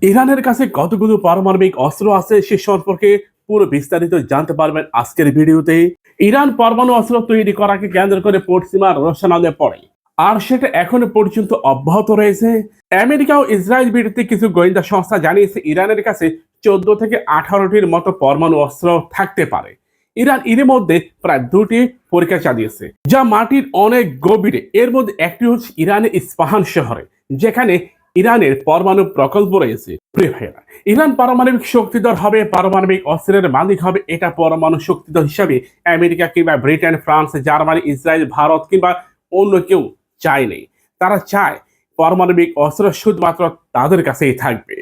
ইরানের কাছে কতগুলো পারমাণবিক অস্ত্র আছে সে সম্পর্কে পুরো বিস্তারিত জানতে পারবেন আজকের ভিডিওতে। ইরান পরমাণু অস্ত্র তৈরি করাকে কেন্দ্র করে পশ্চিমা রসায়নে পড়ে, আর সেটা এখনো পর্যন্ত অব্যাহত রয়েছে। আমেরিকা ও ইসরায়েল ভিত্তিক কিছু গোয়েন্দা সংস্থা জানিয়েছে ইরানের কাছে 14 থেকে 18টির মতো পরমাণু অস্ত্র থাকতে পারে। ইরান এর মধ্যে প্রায় 2টি পরীক্ষা চালিয়েছে, যা মাটির অনেক গভীরে। এর মধ্যে একটি হচ্ছে ইরানের ইস্পাহান শহরে, যেখানে ইরানের পরমাণু প্রকল্প রয়েছে। প্রিয় ভাইয়েরা, ইরান পারমাণবিক শক্তিধর হবে, পারমাণবিক অস্ত্রের মালিক হবে, এটা পরমাণু শক্তিধর হিসাবে আমেরিকা কিংবা Britain, France, Germany, Israel, Bharat কিংবা অন্য কেউ চায়নি। তারা চায় পারমাণবিক অস্ত্র শুধুমাত্র তাদের কাছেই থাকবে।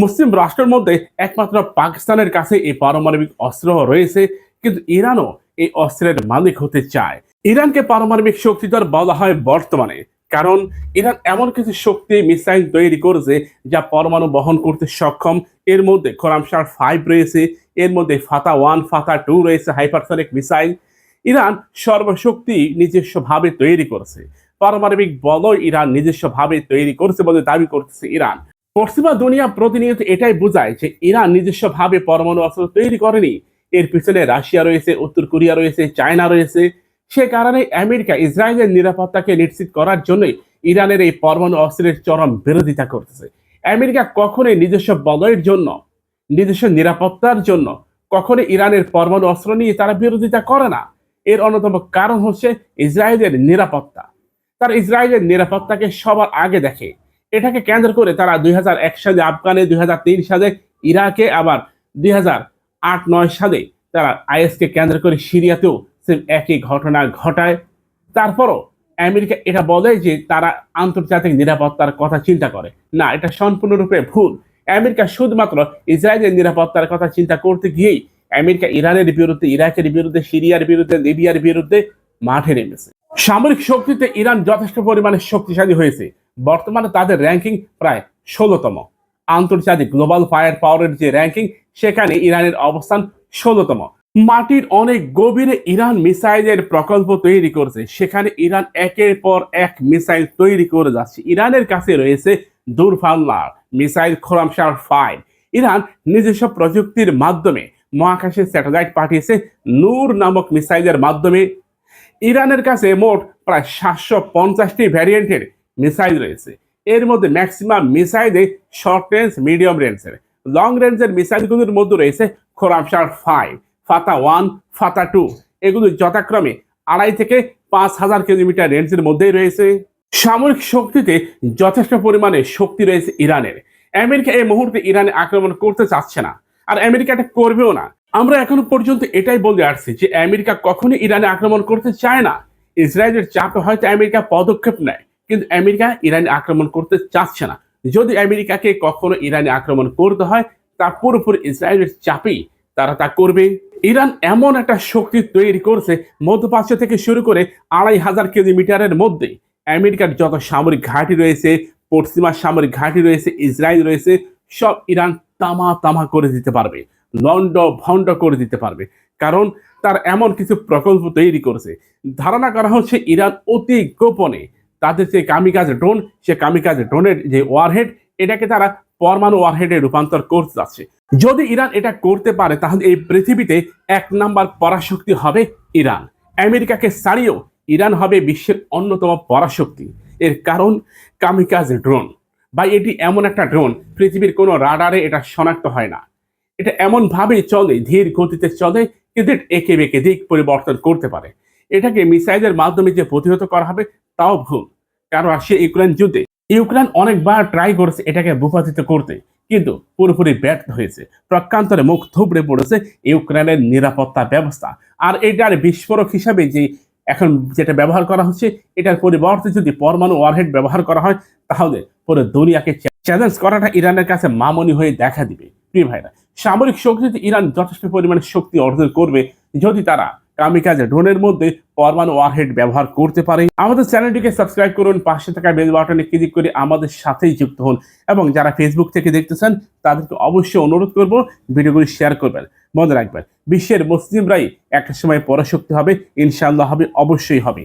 মুসলিম রাষ্ট্রের মধ্যে একমাত্র পাকিস্তানের কাছে এই পারমাণবিক অস্ত্র রয়েছে, কিন্তু ইরানও এই অস্ত্রের মালিক হতে চায়। ইরানকে পারমাণবিক শক্তিধর বলা হয় বর্তমানে, কারণ ইরান এমন কিছু শক্তি মিসাইল তৈরি করেছে যা পরমাণু বহন করতে সক্ষম। এর মধ্যে খোরামশার 5 রয়েছে, এর মধ্যে ফাতা 1, ফাতা 2 রয়েছে হাইপারসনিক মিসাইল। ইরান সর্বশক্তি নিজস্বভাবে তৈরি করেছে। পারমাণবিক বলয় ইরান নিজস্বভাবে তৈরি করছে বলে দাবি করতেছে ইরান। পশ্চিমা দুনিয়া প্রতিনিয়ত এটাই বোঝায় যে ইরান নিজস্বভাবে পরমাণু অস্ত্র তৈরি করেনি। এর পিছনে রাশিয়া রয়েছে, উত্তর কোরিয়া রয়েছে, চায়না রয়েছে। সে কারণে আমেরিকা ইসরায়েলের নিরাপত্তাকে নিশ্চিত করার জন্যই ইরানের এই পরমাণু অস্ত্রের চরম বিরোধিতা করতেছে। আমেরিকা কখনোই নিজস্ব বলয়ের জন্য, নিজস্ব নিরাপত্তার জন্য কখনোই ইরানের পরমাণু অস্ত্র নিয়ে তারা বিরোধিতা করে না। এর অন্যতম কারণ হচ্ছে ইসরায়েলের নিরাপত্তা। তারা ইসরায়েলের নিরাপত্তাকে সবার আগে দেখে। এটাকে কেন্দ্র করে তারা 2001 সালে আফগানে, 2003 সালে ইরাকে, আবার 2008-9 সালে তারা আইএসকে কেন্দ্র করে সিরিয়াতেও সেম একই ঘটনা ঘটায়। তারপরও আমেরিকা এটা বলে যে তারা আন্তর্জাতিক নিরাপত্তার কথা চিন্তা করে না। এটা সম্পূর্ণরূপে ভুল। আমেরিকা শুধুমাত্র ইসরায়েলের নিরাপত্তার কথা চিন্তা করতে গিয়েই আমেরিকা ইরানের বিরুদ্ধে, ইরাকের বিরুদ্ধে, সিরিয়ার বিরুদ্ধে, লিবিয়ার বিরুদ্ধে মাঠে নেমেছে। সামরিক শক্তিতে ইরান যথেষ্ট পরিমাণে শক্তিশালী হয়েছে। বর্তমানে তাদের র্যাঙ্কিং প্রায় 16তম। আন্তর্জাতিক গ্লোবাল ফায়ার পাওয়ারের যে র্যাঙ্কিং, সেখানে ইরানের অবস্থান 16তম। মাটির অনেক গভীরে ইরান মিসাইলের প্রকল্প তৈরি করছে। সেখানে ইরান একের পর এক মিসাইল তৈরি করে যাচ্ছে। ইরানের কাছে রয়েছে দূরপাল্লার মিসাইল খোরামশার 5। ইরান নিজস্ব প্রযুক্তির মাধ্যমে মহাকাশে স্যাটেলাইট পাঠিয়েছে নূর নামক মিসাইলের মাধ্যমে। ইরানের কাছে মোট প্রায় 750টি ভ্যারিয়েন্টের মিসাইল রয়েছে। এর মধ্যে ম্যাক্সিমাম মিসাইলে শর্ট রেঞ্জ, মিডিয়াম রেঞ্জের। লং রেঞ্জের মিসাইলগুলোর মধ্যে রয়েছে খোরামশার 5, ফাতা 1, ফাতা 2। এগুলো যথাক্রমে 2.5 থেকে 5,000 কিলোমিটার রেঞ্জের মধ্যেই রয়েছে। সামরিক শক্তিতে যথেষ্ট পরিমাণে শক্তি রয়েছে ইরানের। আমেরিকা এই মুহূর্তে ইরানে আক্রমণ করতে চাচ্ছে না, আর আমেরিকা এটা করবেও না। আমরা এখনো পর্যন্ত এটাই বলে আসছি যে আমেরিকা কখনোই ইরানে আক্রমণ করতে চায় না। ইসরায়েলের চাপে হয়তো আমেরিকা পদক্ষেপ নেয়, কিন্তু আমেরিকা ইরানে আক্রমণ করতে চাচ্ছে না। যদি আমেরিকাকে কখনো ইরানে আক্রমণ করতে হয়, তা পুরোপুরি ইসরায়েলের চাপেই তারা তা করবে। ইরান এমন একটা শক্তি তৈরি করছে, মধ্যপ্রাচ্য থেকে শুরু করে 2,500 কিলোমিটারের মধ্যে আমেরিকার যত সামরিক ঘাঁটি রয়েছে, পশ্চিমা সামরিক ঘাঁটি রয়েছে, ইসরায়েল রয়েছে, সব ইরান তামা তামা করে দিতে পারবে, লন্ড ভন্ড করে দিতে পারবে। কারণ তার এমন কিছু প্রকল্প তৈরি করেছে। ধারণা করা হচ্ছে ইরান অতি গোপনে তাদের যে কামিকাজ ড্রোন, সে কামিকাজ ড্রোনের যে ওয়ারহেড, এটাকে তারা পরমাণু ওয়ারহেডে রূপান্তর করতে যাচ্ছে। যদি ইরান এটা করতে পারে, তাহলে এই পৃথিবীতে 1 নাম্বার পরাশক্তি হবে ইরান। আমেরিকাকে ছাড়িয়েও ইরান হবে বিশ্বের অন্যতম পরাশক্তি। এর কারণ কামিকাজ ড্রোন। বা এটি এমন একটা ড্রোন, পৃথিবীর কোনো রাডারে এটা শনাক্ত হয় না। এটা এমন ভাবে চলে, ধীর গতিতে চলে, কিন্তু একে বেঁকে দিক পরিবর্তন করতে পারে। এটাকে মিসাইলের মাধ্যমে যে প্রতিহত করা হবে, তাও ভুল। কারণ রাশিয়া ইউক্রেন যুদ্ধে ইউক্রেন অনেকবার ট্রাই করেছে এটাকে ভূপাতিত করতে, কিন্তু পুরোপুরি ব্যর্থ হয়েছে। প্রকান্তরে মুখ থুবড়ে পড়েছে ইউক্রেনের নিরাপত্তা ব্যবস্থা। আর এটার বিস্ফোরক হিসাবে যে এখন যেটা ব্যবহার করা হচ্ছে, এটার পরিবর্তে যদি পরমাণু ওয়ারহেড ব্যবহার করা হয়, তাহলে পুরো দুনিয়াকে চ্যালেঞ্জ করাটা ইরানের কাছে মামুনি হয়ে দেখা দিবে। প্রিয় ভাইরা, সামরিক শক্তিতে ইরান যথেষ্ট পরিমাণে শক্তি অর্জন করবে যদি তারা কামিকাজে ড্রোনের মধ্যে পরমাণু ওয়ারহেড ব্যবহার করতে পারে। আমাদের চ্যানেলটিকে সাবস্ক্রাইব করুন, পাশে থাকা বেল বাটনে ক্লিক করে আমাদের সাথেই যুক্ত হন। এবং যারা ফেসবুক থেকে দেখতেছেন, তাদেরকে অবশ্যই অনুরোধ করব ভিডিওগুলি শেয়ার করবেন। মনে রাখবেন, বিশ্বের মুসলিমরাই একটা সময় পরাশক্তি হবে, ইনশাআল্লাহ হবে, অবশ্যই হবে।